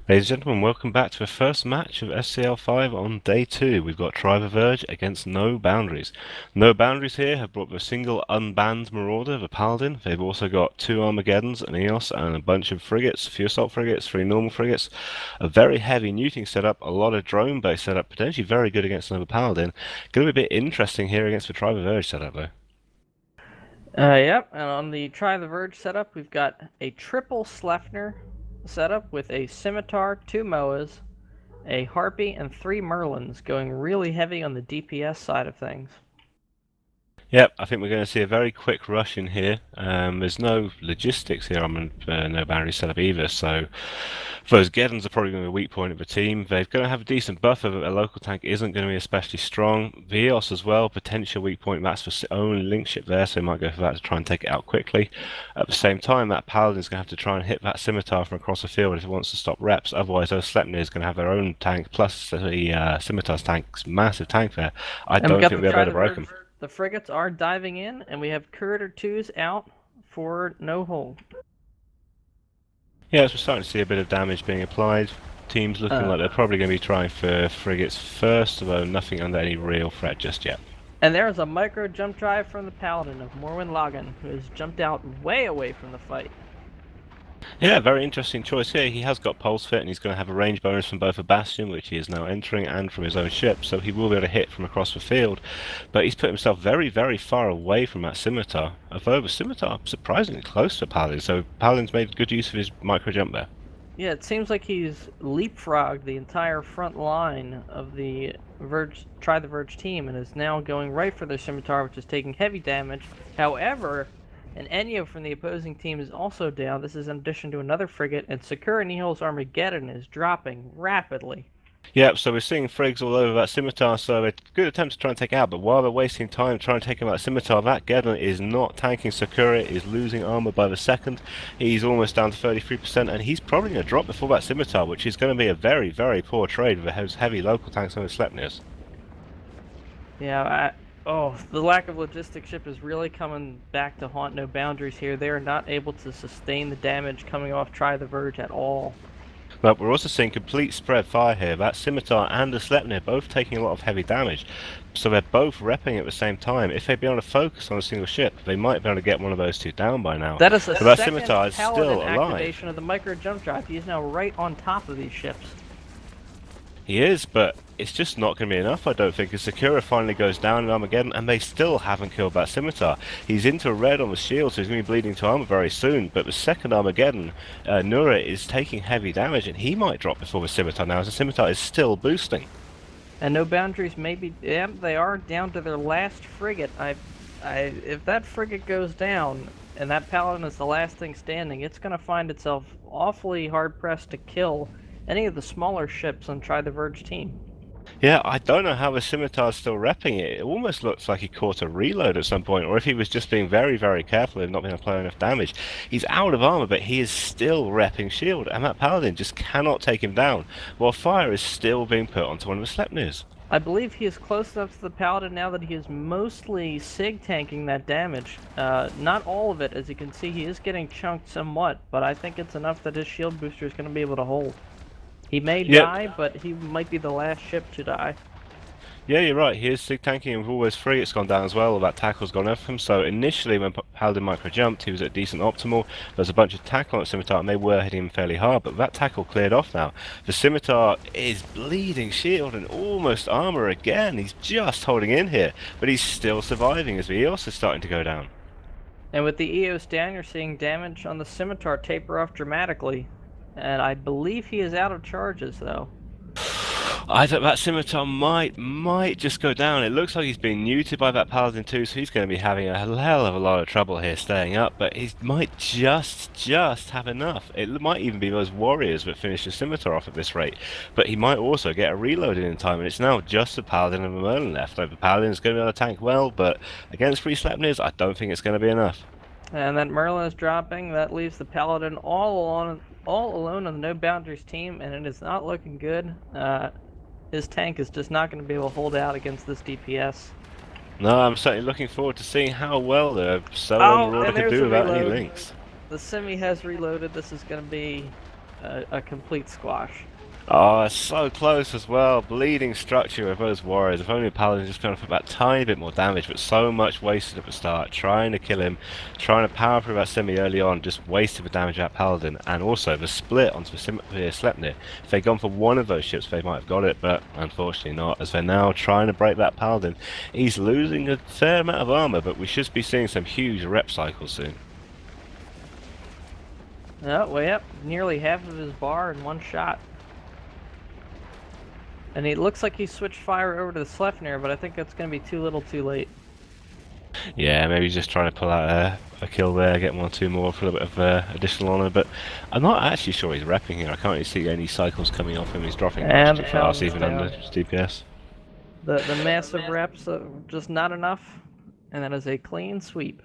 Ladies and gentlemen, welcome back to the first match of SCL5 on day 2. We've got Verge against No Boundaries. No Boundaries here have brought the single unbanned Marauder, the Paladin. They've also got 2 Armageddons, an EOS, and a bunch of frigates, a few assault frigates, 3 normal frigates, a very heavy neuting setup, a lot of drone-based setup, potentially very good against another Paladin. Going to be a bit interesting here against the Verge setup though. Yep, and on the Try the Verge setup, we've got a triple Slefner setup with a Scimitar, 2 Moas, a Harpy, and 3 Merlins, going really heavy on the DPS side of things. Yep, I think we're going to see a very quick rush in here. There's no logistics here on No Boundary setup either, so those Geddons are probably going to be a weak point of the team. They're going to have a decent buffer, but their local tank isn't going to be especially strong. The EOS as well, potential weak point. That's for only link ship there, so they might go for that to try and take it out quickly. At the same time, that Paladin's going to have to try and hit that Scimitar from across the field if it wants to stop reps. Otherwise, those Sleipnir is going to have their own tank, plus the Scimitar's tank's massive tank there. I don't think we'll be able to break them. The frigates are diving in, and we have Curator 2s out for no hold. Yeah, so we're starting to see a bit of damage being applied. Teams looking like they're probably going to be trying for frigates first, although nothing under any real threat just yet. And there's a micro jump drive from the Paladin of Morwen Logan, who has jumped out way away from the fight. Yeah, very interesting choice here. He has got pulse fit and he's going to have a range bonus from both a Bastion, which he is now entering, and from his own ship, so he will be able to hit from across the field. But he's put himself very, very far away from that Scimitar. Although the Scimitar surprisingly close to Paladin, so Paladin's made good use of his micro jump there. Yeah, it seems like he's leapfrogged the entire front line of the Try the Verge team and is now going right for their Scimitar, which is taking heavy damage. However, an Enyo from the opposing team is also down. This is in addition to another frigate, and Sakura Nihil's Armageddon is dropping rapidly. Yep, so we're seeing frigs all over that Scimitar, so a good attempt to try and take it out, but while they're wasting time trying to take him out Scimitar, that Geddon is not tanking. Sakura is losing armor by the second. He's almost down to 33%, and he's probably going to drop before that Scimitar, which is going to be a very, very poor trade with those heavy local tanks on the Sleipnirs. Yeah, the lack of logistic ship is really coming back to haunt No Boundaries here. They are not able to sustain the damage coming off Try the Verge at all. But we're also seeing complete spread fire here. That Scimitar and the Sleipnir both taking a lot of heavy damage. So they're both repping at the same time. If they'd be able to focus on a single ship, they might be able to get one of those two down by now. That is a but that second Scimitar is still alive. activation of the micro jump drive. He is now right on top of these ships. He is, but it's just not going to be enough, I don't think, as Sakura finally goes down in Armageddon, and they still haven't killed that Scimitar. He's into red on the shield, so he's going to be bleeding to armor very soon, but the second Armageddon, Nura is taking heavy damage, and he might drop before the Scimitar now, as the Scimitar is still boosting. And No Boundaries maybe, yeah, they are down to their last frigate. If that frigate goes down, and that Paladin is the last thing standing, it's going to find itself awfully hard-pressed to kill any of the smaller ships on Try the Verge team. Yeah, I don't know how the Scimitar's still repping it. It almost looks like he caught a reload at some point, or if he was just being very, very careful and not being able to apply enough damage. He's out of armor, but he is still repping shield, and that Paladin just cannot take him down, while fire is still being put onto one of the Sleipnirs. I believe he is close enough to the Paladin now that he is mostly sig tanking that damage. Not all of it, as you can see, he is getting chunked somewhat, but I think it's enough that his shield booster is going to be able to hold. He may die, but he might be the last ship to die. Yeah, you're right. He is sig tanking, and with all those frigates gone down as well, that tackle's gone off him. So initially, when Paladin micro jumped, he was at decent optimal. There's a bunch of tackle on the Scimitar, and they were hitting him fairly hard. But that tackle cleared off now. The Scimitar is bleeding shield and almost armor again. He's just holding in here, but he's still surviving as the EOS is starting to go down. And with the EOS down, you're seeing damage on the Scimitar taper off dramatically. And I believe he is out of charges, though. I think that Scimitar might just go down. It looks like he's being neutered by that Paladin too, so he's going to be having a hell of a lot of trouble here staying up, but he might just have enough. It might even be those warriors that finish the Scimitar off at this rate, but he might also get a reload in time, and it's now just the Paladin and the Merlin left. Like, the Paladin's going to be able to tank well, but against 3 Sleipnirs, I don't think it's going to be enough. And that Merlin is dropping. That leaves the Paladin all alone on the No Boundaries team, and it is not looking good. His tank is just not going to be able to hold out against this DPS. No, I'm certainly looking forward to seeing how well the Solo Marauder can do without any links. The Simi has reloaded. This is going to be a complete squash. Oh, so close as well. Bleeding structure of those warriors. If only Paladin just gone for about a tiny bit more damage, but so much wasted at the start. Trying to kill him, trying to power through that semi early on, just wasted the damage at Paladin. And also the split onto the Sleipnir. If they'd gone for one of those ships, they might have got it, but unfortunately not, as they're now trying to break that Paladin. He's losing a fair amount of armor, but we should be seeing some huge rep cycles soon. Oh, way up. Nearly half of his bar in one shot. And it looks like he switched fire over to the Sleipnir, but I think that's going to be too little too late. Yeah, maybe he's just trying to pull out a kill there, get 1 or 2 more for a bit of additional honor, but I'm not actually sure he's repping here. I can't really see any cycles coming off him. He's dropping much too fast, even under DPS. The massive reps are just not enough, and that is a clean sweep.